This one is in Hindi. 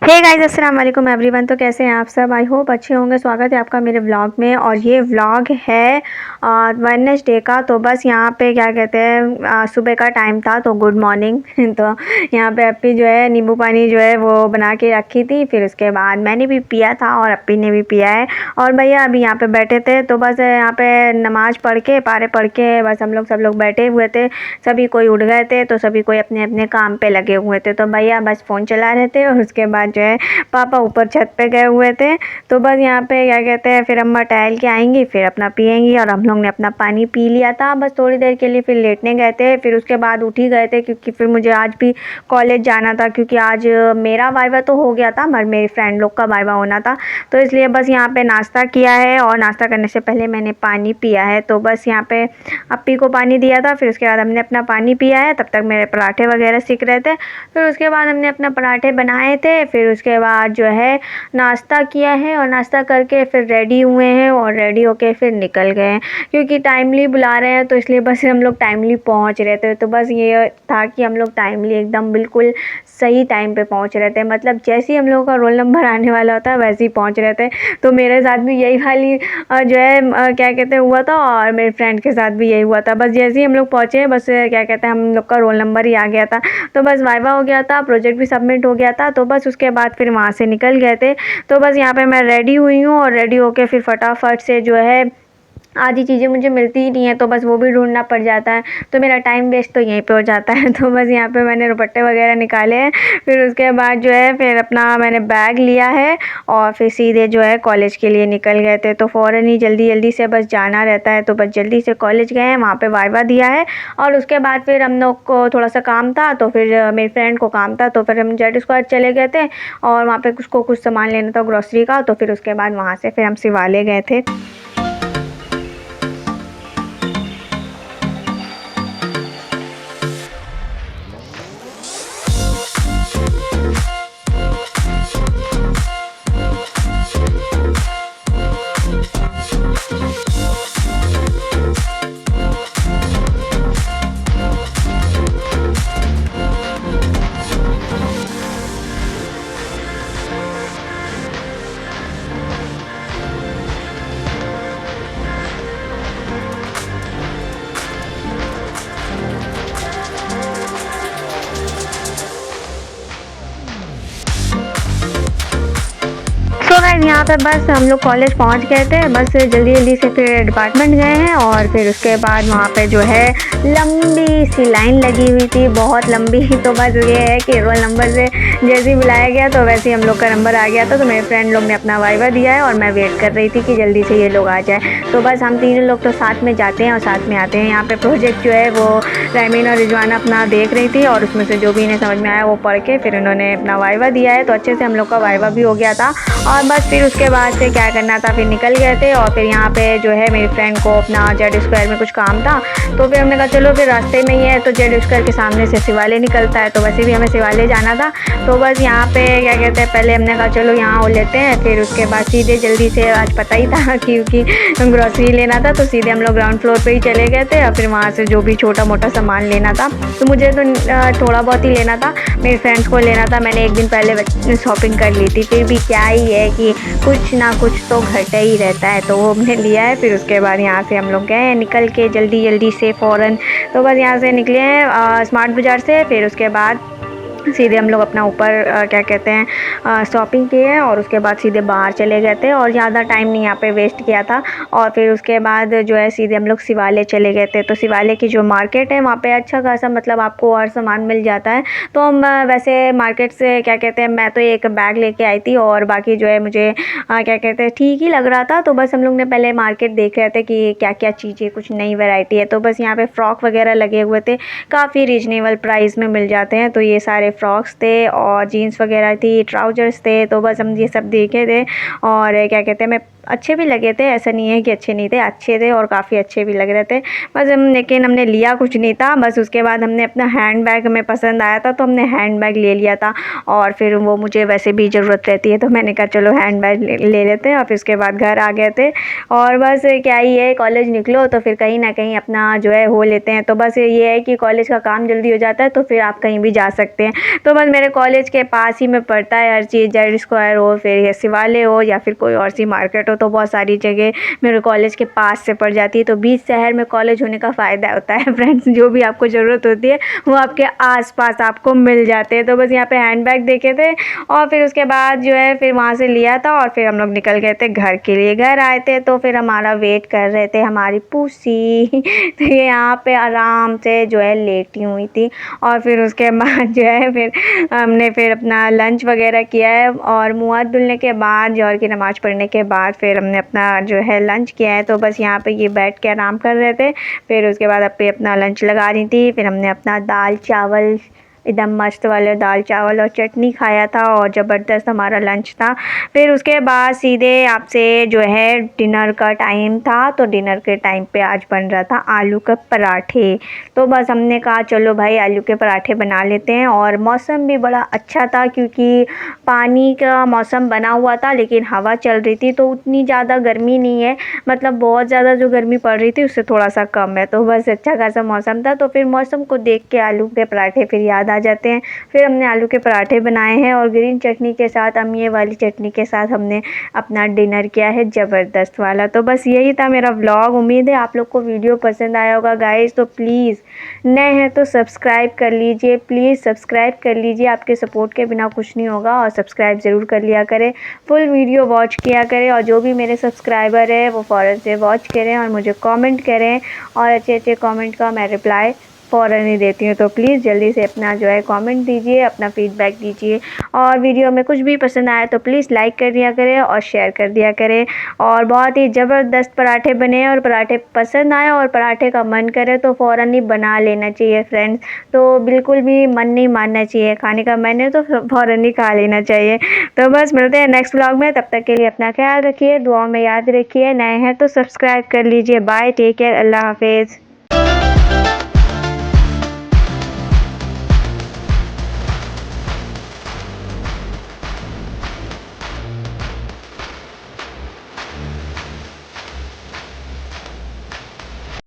हे गाइस, अस्सलाम वालेकुम एवरीवन। तो कैसे हैं आप सब? आई होप अच्छे होंगे। स्वागत है आपका मेरे व्लॉग में। और ये व्लॉग है वेडनेसडे का। तो बस यहाँ पे क्या कहते हैं, सुबह का टाइम था तो गुड मॉर्निंग। तो यहाँ पे अप्पी जो है नींबू पानी जो है वो बना के रखी थी। फिर उसके बाद मैंने भी पिया था और अप्पी ने भी पिया है। और भैया अभी यहाँ पे बैठे थे तो बस यहाँ पे नमाज़ पढ़ के पारे पढ़ के बस हम लोग सब लोग बैठे हुए थे। सभी कोई उठ गए थे तो सभी कोई अपने अपने काम पे लगे हुए थे। तो भैया बस फ़ोन चला रहे थे और उसके बाद जो है पापा ऊपर छत पे गए हुए थे। तो बस यहाँ पे क्या कहते हैं, फिर अम्मा टहल के आएंगी फिर अपना पियेंगी। और हम लोग ने अपना पानी पी लिया था बस थोड़ी देर के लिए, फिर लेटने गए थे। फिर उसके बाद उठ ही गए थे क्योंकि फिर मुझे आज भी कॉलेज जाना था, क्योंकि आज मेरा वाइवा तो हो गया था मगर मेरी फ्रेंड लोग का वाइवा होना था। तो इसलिए बस यहाँ पे नाश्ता किया है और नाश्ता करने से पहले मैंने पानी पिया है। तो बस यहाँ पे अप्पी को पानी दिया था, फिर उसके बाद हमने अपना पानी पिया है। तब तक मेरे पराठे वगैरह सीख रहे थे। फिर उसके बाद हमने अपना पराठे बनाए थे। फिर उसके बाद जो है नाश्ता किया है और नाश्ता करके फिर रेडी हुए हैं और रेडी होके फिर निकल गए हैं, क्योंकि टाइमली बुला रहे हैं तो इसलिए बस हम लोग टाइमली पहुंच रहे थे। तो बस ये था कि हम लोग टाइमली एकदम बिल्कुल सही टाइम पे पहुंच रहे थे। मतलब जैसे ही हम लोगों का रोल नंबर आने वाला होता है वैसे ही पहुंच रहे थे। तो मेरे साथ भी यही वाली जो है क्या कहते हैं हुआ था, और मेरे फ्रेंड के साथ भी यही हुआ था। बस जैसे ही हम लोग पहुँचे बस क्या कहते हैं हम लोग का रोल नंबर ही आ गया था। तो बस वाइवा हो गया था, प्रोजेक्ट भी सबमिट हो गया था। तो बस उसके बाद फिर वहाँ से निकल गए थे। तो बस यहाँ पे मैं रेडी हुई हूँ और रेडी होके फिर फटाफट से जो है आधी चीज़ें मुझे मिलती ही नहीं है तो बस वो भी ढूंढना पड़ जाता है। तो मेरा टाइम वेस्ट तो यहीं पे हो जाता है। तो बस यहाँ पे मैंने दुपट्टे वगैरह निकाले हैं। फिर उसके बाद जो है फिर अपना मैंने बैग लिया है और फिर सीधे जो है कॉलेज के लिए निकल गए थे। तो फ़ौरन ही जल्दी जल्दी से बस जाना रहता है तो बस जल्दी से कॉलेज गए हैं, वहाँ पे वाइवा दिया है। और उसके बाद फिर हम लोग को थोड़ा सा काम था तो फिर मेरी फ्रेंड को काम था तो फिर हम जेड स्क्वायर चले गए थे। और वहाँ पर उसको कुछ सामान लेना था ग्रॉसरी का। तो फिर उसके बाद वहाँ से फिर हम शिवालय गए थे। तो गाइस यहाँ पे बस हम लोग कॉलेज पहुँच गए थे। बस जल्दी जल्दी से फिर डिपार्टमेंट गए हैं और फिर उसके बाद वहाँ पे जो है लंबी सी लाइन लगी हुई थी, बहुत लंबी। तो बस ये है कि रोल नंबर से जैसे ही बुलाया गया तो वैसे ही हम लोग का नंबर आ गया था। तो मेरे फ्रेंड लोग ने अपना वाइवा दिया है और मैं वेट कर रही थी कि जल्दी से ये लोग आ जाए। तो बस हम तीनों लोग तो साथ में जाते हैं और साथ में आते हैं। यहाँ पे प्रोजेक्ट जो है वो रायमीन और रिजवाना अपना देख रही थी और उसमें से जो भी इन्हें समझ में आया वो पढ़ के फिर उन्होंने अपना वाइवा दिया है। तो अच्छे से हम लोग का वाइवा भी हो गया था। और बस फिर उसके बाद से क्या करना था, फिर निकल गए थे। और फिर यहाँ पे जो है मेरी फ्रेंड को अपना जेड स्क्वायर में कुछ काम था तो फिर हमने कहा चलो फिर रास्ते में ही है तो जेड स्क्वायर के सामने से शिवालय निकलता है तो वैसे भी हमें शिवालय जाना था। तो बस यहाँ पे क्या कहते हैं पहले हमने कहा चलो यहाँ हो लेते हैं। फिर उसके बाद सीधे जल्दी से, आज पता ही था क्योंकि ग्रॉसरी लेना था तो सीधे हम लोग ग्राउंड फ्लोर पे ही चले गए थे। और फिर वहाँ से जो भी छोटा मोटा सामान लेना था, तो मुझे तो थोड़ा बहुत ही लेना था, मेरे फ्रेंड्स को लेना था। मैंने एक दिन पहले शॉपिंग कर ली थी, फिर भी क्या ही है कि कुछ ना कुछ तो घटा ही रहता है, तो वो हमने लिया है। फिर उसके बाद यहाँ से हम लोग गए निकल के जल्दी जल्दी से फ़ौरन। तो बस यहाँ से निकले हैं स्मार्ट बाज़ार से। फिर उसके बाद सीधे हम लोग अपना ऊपर क्या कहते हैं शॉपिंग किए और उसके बाद सीधे बाहर चले गए थे और ज़्यादा टाइम नहीं यहाँ पे वेस्ट किया था। और फिर उसके बाद जो है सीधे हम लोग शिवालय चले गए थे। तो शिवालय की जो मार्केट है वहाँ पे अच्छा खासा मतलब आपको हर सामान मिल जाता है। तो हम वैसे मार्केट से क्या कहते हैं, मैं तो एक बैग लेके आई थी और बाकी जो है मुझे क्या कहते हैं ठीक ही लग रहा था। तो बस हम लोग ने पहले मार्केट देख रहे थे कि क्या क्या चीज़ें, कुछ नई वैरायटी है। तो बस यहाँ पे फ़्रॉक वगैरह लगे हुए थे, काफ़ी रीजनेबल प्राइस में मिल जाते हैं। तो ये सारे फ्रॉक्स थे और जीन्स वगैरह थी, ट्राउजर्स थे। तो बस हम ये सब देखे थे और क्या कहते हैं मैं अच्छे भी लगे थे, ऐसा नहीं है कि अच्छे नहीं थे, अच्छे थे और काफ़ी अच्छे भी लग रहे थे। बस लेकिन हमने लिया कुछ नहीं था। बस उसके बाद हमने अपना हैंड बैग हमें पसंद आया था तो हमने हैंड बैग ले लिया था। और फिर वो मुझे वैसे भी ज़रूरत रहती है तो मैंने कहा चलो हैंड बैग ले लेते हैं। और फिर उसके बाद घर आ गए थे और बस क्या ही है, कॉलेज निकलो तो फिर कहीं ना कहीं अपना जो है हो लेते हैं। तो बस ये है कि कॉलेज का काम जल्दी हो जाता है तो फिर आप कहीं भी जा सकते हैं। तो बस मेरे कॉलेज के पास ही में पड़ता है हर चीज़, जेड स्क्वायर हो, फिर शिवालय हो, या फिर कोई और सी मार्केट हो, तो बहुत सारी जगह मेरे कॉलेज के पास से पड़ जाती है। तो बीच शहर में कॉलेज होने का फ़ायदा होता है फ्रेंड्स, जो भी आपको ज़रूरत होती है वो आपके आसपास आपको मिल जाते हैं। तो बस यहाँ पे हैंडबैग देखे थे और फिर उसके बाद जो है फिर वहाँ से लिया था और फिर हम लोग निकल गए थे घर के लिए। घर आए थे तो फिर हमारा वेट कर रहे थे हमारी पूसी तो ये यहाँ पे आराम से जो है लेटी हुई थी। और फिर उसके बाद जो है फिर हमने फिर अपना लंच वगैरह किया है और मुँह हाथ धुलने के बाद जोहर की नमाज़ पढ़ने के बाद फिर हमने अपना जो है लंच किया है। तो बस यहाँ पे ये बैठ के आराम कर रहे थे। फिर उसके बाद अपना लंच लगा रही थी। फिर हमने अपना दाल चावल एकदम मस्त वाले दाल चावल और चटनी खाया था और ज़बरदस्त हमारा लंच था। फिर उसके बाद सीधे आपसे जो है डिनर का टाइम था। तो डिनर के टाइम पे आज बन रहा था आलू के पराठे। तो बस हमने कहा चलो भाई आलू के पराठे बना लेते हैं। और मौसम भी बड़ा अच्छा था क्योंकि पानी का मौसम बना हुआ था लेकिन हवा चल रही थी, तो उतनी ज़्यादा गर्मी नहीं है, मतलब बहुत ज़्यादा जो गर्मी पड़ रही थी उससे थोड़ा सा कम है। तो बस अच्छा खासा मौसम था। तो फिर मौसम को देख के आलू के पराठे फिर याद आ जाते हैं। फिर हमने आलू के पराठे बनाए हैं और ग्रीन चटनी के साथ, अम्मी वाली चटनी के साथ हमने अपना डिनर किया है ज़बरदस्त वाला। तो बस यही था मेरा व्लॉग। उम्मीद है आप लोग को वीडियो पसंद आया होगा गाइस। तो प्लीज़ नए हैं तो सब्सक्राइब कर लीजिए, प्लीज़ सब्सक्राइब कर लीजिए, आपके सपोर्ट के बिना कुछ नहीं होगा। और सब्सक्राइब ज़रूर कर लिया करें, फुल वीडियो वॉच किया करें और जो भी मेरे सब्सक्राइबर है वो फ़ौरन से वॉच करें और मुझे कमेंट करें और अच्छे अच्छे कमेंट का मैं रिप्लाई फ़ौरन ही देती हूँ। तो प्लीज़ जल्दी से अपना जो है कमेंट दीजिए, अपना फ़ीडबैक दीजिए और वीडियो में कुछ भी पसंद आए तो प्लीज़ लाइक कर दिया करें और शेयर कर दिया करें। और बहुत ही ज़बरदस्त पराठे बने और पराठे पसंद आए और पराठे का मन करे तो फ़ौरन ही बना लेना चाहिए फ्रेंड्स। तो बिल्कुल भी मन नहीं मारना चाहिए, खाने का मन है तो फ़ौरन ही खा लेना चाहिए। तो बस मिलते हैं नेक्स्ट व्लॉग में, तब तक के लिए अपना ख्याल रखिए, दुआओं में याद रखिए, नए हैं तो सब्सक्राइब कर लीजिए। बाय, टेक केयर, अल्लाह हाफिज़।